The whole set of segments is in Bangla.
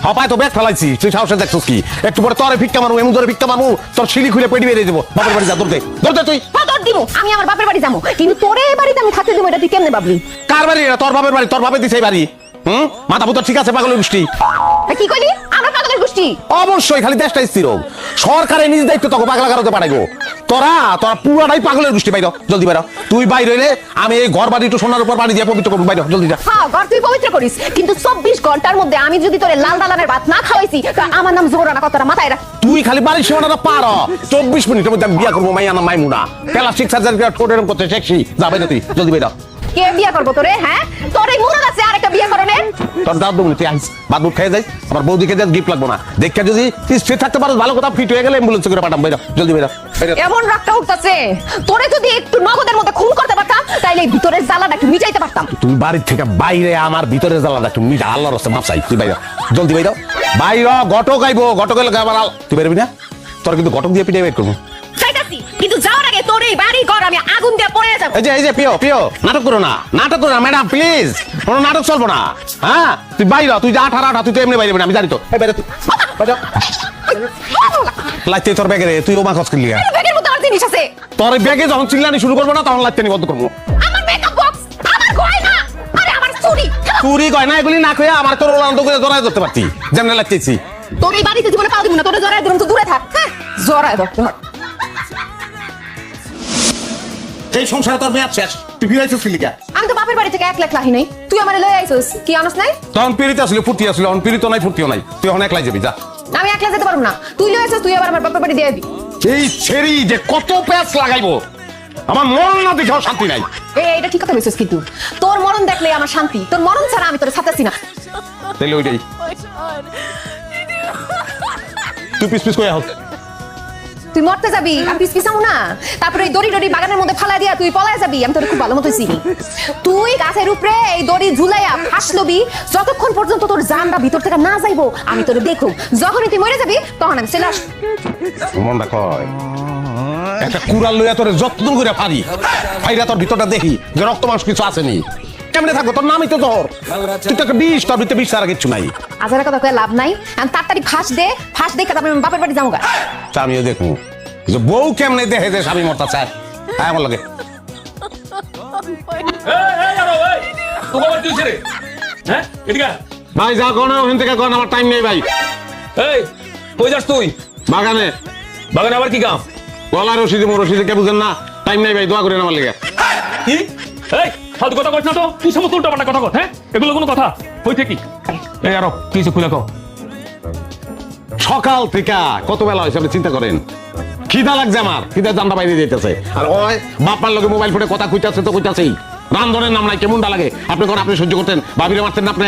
হপায় তো ব্যাগ ফেলাইছি তুই সাহসে দেখছিস কি একটু পরে তোরে ভিক্ষা মারু এমন ধরে ভিক্ষা মারু তোর সিঁড়ি খুলে পেটি বেরিয়ে দেবো বাপের বাড়ি যা দৌড়তে দৌড়তে তুই দৌড় দিব আমি আমার বাপের বাড়ি যাবো কিন্তু তোরে এই বাড়িতে আমি থাকতে দেবো এটা তুই কেমনে ভাবলি কার বাড়ি এটা তোর বাপের বাড়ি তোর বাপে দিছে এই বাড়ি মাথা পুতো ঠিক আছে পাগলের গোষ্ঠী কি কইলি আমরা পাগলের গোষ্ঠী অবশ্যই খালি দেশটা স্থির হোক সরকারের নিজ দায়িত্ব তোকে পাগলা কারোতে পাঠাইবো তোরা পুরাটাই পাগলের গোষ্ঠী বাইর জলদি বাইর তুই বাইর হইলে আমি এই ঘর বাড়ি একটু সোনার উপর বাড়ি দিয়ে পবিত্র করবো বাইর জলদি যা হ্যাঁ ঘর তুই পবিত্র করিস কিন্তু 24 ঘন্টার মধ্যে আমি যদি তোরে লাল দালানের ভাত না খাওয়াইছি তো আমার নাম জোরানা কথাটা মাথায় রাখ তুই খালি বাড়ির সীমানাটা পার 24 মিনিটের মধ্যে আমি বিয়া করবো মাইয়া না মাইমুনা প্লাস্টিক সার্জারি করে এরকম করতে শেখছি যা বাইরে তুই জলদি বাইর কে বিয়া করবো তোরে হ্যাঁ তোর এই মনে আছে আরেকটা বিয়া করনের তোর দাদু তুই আইস বাদুর খেয়ে যাই আমার বৌদিকে যা গিফট লাগবো না দেখে যদি স্থির থাকতে পারো ভালো কথা ফিট হয়ে গেলে অ্যাম্বুলেন্স করে পাঠাম বাইরে জলদি বাইরে এমন রাগটা উঠতেছে তোরে যদি একটু নগদের মধ্যে খুন করতে পারতাম তাইলে এই ভিতরের জ্বালাটা একটু মিটাইতে পারতাম তুই বাড়ির থেকে বাইরে আমার ভিতরে জ্বালাটা একটু মিটা আল্লাহর রাস্তায় মাপ চাই তুই বাইরে জলদি বাইরে বাইরে ঘটক আইবো ঘটক এলে আবার তুই বেরবি না তোর কিন্তু ঘটক দিয়ে পিঠে বের করবো কিন্তু যাওয়ার আগে তোর এই বাড়ি ঘর আমি আগুন দিয়ে পড়ে যাব এই যে পিও নাটক করো না ম্যাডাম প্লিজ কোনো নাটক চলবো না হ্যাঁ তুই বাইরে তুই যা 18 তুই তো এমনি বাইরে আমি জানি তো এই বাইরে তুই লাইতে তোর ব্যাগে তুই ও মাখস কিনলি ব্যাগের মধ্যে আর জিনিস আছে তোর ব্যাগে যখন চিল্লানি শুরু করবো না তখন লাইতে নি বন্ধ করবো আমার মেকআপ বক্স আমার গয়না আরে আমার চুরি গয়না এগুলি না কইয়া আমার তোর ওলান্ত করে জড়ায় ধরতে পারতি যেমন লাইতেছি তোর এই বাড়িতে জীবনে পাও দিব না তোর জড়ায় দিলাম তো দূরে থাক হ্যাঁ জড়ায় ধর এই সংসারে তোর মেয়াদ শেষ তুই ফিরাইছিস লিখা আমি তো বাপের বাড়ি থেকে 1 লাখ লাহি নাই তুই আমারে লই আইছস কি আনস নাই তখন পিরিতে আসলে ফুটি আসলে অন পিরিত নাই ফুটিও নাই তুই এখন একলাই যাবি যা আমি একলা যেতে পারবো না তুই লই আইছস তুই আবার আমার বাপের বাড়ি দিয়ে দিবি এই ছেড়ি যে কত প্যাচ লাগাইবো আমার মন না দেখেও শান্তি নাই এটা ঠিক কথা কইছস কিন্তু তোর মরণ দেখলে আমার শান্তি তোর মরণ ছাড়া আমি তোরে ছাতাছি না তাইলে ওইটাই তুই পিস কইয়া হোক তুই মরতে যাবি আমি পিস পিছামু না তারপরে এই দড়ি বাগানের মধ্যে ফালা দিয়া তুই পলায় যাবি আমি তোরে খুব ভালো মতো চিনি তুই গাছের উপরে এই দড়ি ঝুলাইয়া ফাঁসলবি যতক্ষণ পর্যন্ত তোর জানটা ভিতর থেকে না যাইবো আমি তোরে দেখো যখনই তুই মরে যাবি তখন আমি চলে আসবো মনটা কয় একটা কুড়াল লইয়া তোরে যত্ন করে ফাড়ি ফাইরা তোর ভিতরটা দেখি যে রক্ত মাংস কিছু আসেনি কেমনে থাকবো তোর নামই তো তোর তুই তো একটা বিষ তোর ভিতরে বিষ ছাড়া কিচ্ছু নাই আজারা কথা কয়ে লাভ নাই আমি তাড়াতাড়ি ফাঁস দেখে তারপরে আমি বাপের বাড়ি যাবো গা তা আমিও দেখবো যে বউ কেমনে দেখে যে স্বামী মরতা চায় হ্যাঁ আমার লাগে ভাই যা কোন ওখান থেকে কোন আমার টাইম নেই ভাই এই কই যাস তুই বাগানে বাগানে আবার কি কাম গলা রশিদে কে বুঝেন না টাইম নেই ভাই দোয়া করেন আমার লেগে কি এই ফালতু কথা কইছ না তো তুই সমস্ত উল্টা পাল্টা কথা কর হ্যাঁ এগুলো কোনো কথা হইতে কি এই আরো কি কিছু খুলে কও সকাল থেকে কত বেলা হয়েছে আপনি চিন্তা করেন খিদা লাগছে আমার খিদা জানটা বাইরে যেতেছে আর ওই বাপার লোকে মোবাইল ফোনে কথা কইতাছে তো কইতাছেই রান্ধনের নাম নাই কেমনটা লাগে আপনি কোন আপনি সহ্য করতেন ভাবিরে মারতেন না আপনি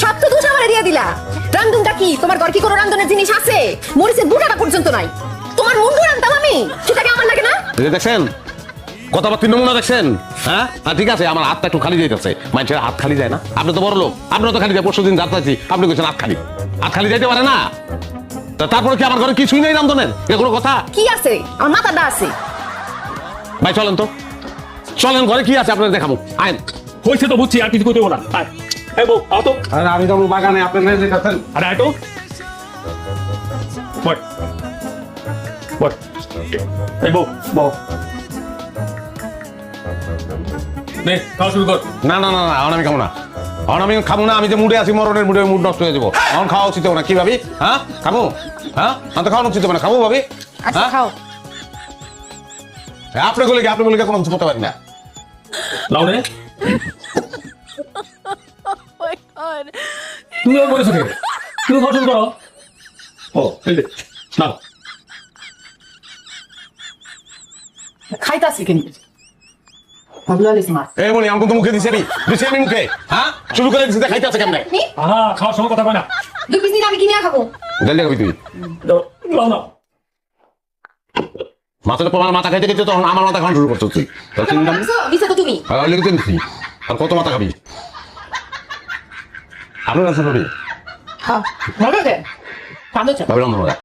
সব তো দুধ আমারে দিয়ে দিলা রান্ধনটা কি তোমার ঘর কি কোনো রান্ধনের জিনিস আছে মরিচের বুটাটা পর্যন্ত নাই তোমার মুন্ডু রান্ধতাম আমি সেটা কি আমার লাগে না দেখছেন কথাবার্তা নমুনা দেখছেন হ্যাঁ ঠিক আছে আমার হাতটা একটু খালি যাইতেছে মানুষের হাত খালি যায় না আপনি তো বড় লোক আপনি তো খালি যায় পরশু দিন যাচ্ছি আপনি কইছেন হাত খালি যাইতে পারে না তারপরে কি আমার ঘরে কিছুই নেই রান্ধনের এটা কোনো কথা কি আছে আমার মাথাটা আছে ভাই চলেন তো চলেন ঘরে কি আছে আপনার দেখাবো আইন হইছে তো বুঝছি আর কিছু কইতে না আয় এই বউ আও তো আরে আমি যাবো বাগানে আপনি নিয়ে যেতেছেন আরে আয় তো বট বট এই বউ বউ নে খাওয়া শুরু কর না এখন আমি খাবো না এখন আমি খাবো না আমি যে মুডে আছি মরণের মুডে মুড নষ্ট হয়ে যাবো এখন খাওয়া উচিত না কি ভাবি হ্যাঁ খাবো হ্যাঁ তো খাওয়ানো উচিত না খাবো ভাবি আচ্ছা খাও আপনি গুলিকে কোনো কিছু করতে পারেন না লাও রে তুমি আর বলেছো কে তুমি খাওয়া শুরু করো ও এই দে নাও খাইতাছি কিন্তু ভাবলো আলিস মার এই বলি আমাকে তো মুখে দিছে আমি মুখে হ্যাঁ শুরু করে দিছে খাইতে আছে কেমনে আহা খাওয়ার সময় কথা কয় না দুই পিস দিন আমি কিনে খাবো জলদি খাবি তুই লাও না মাথা খাইতে খেতে তখন আমার মাথা খাওয়া শুরু করছো তুই দিছে তো তুমি আর কত মাথা খাবি আপনার কাছে খাবি হ্যাঁ ভালো আছে ভাবলাম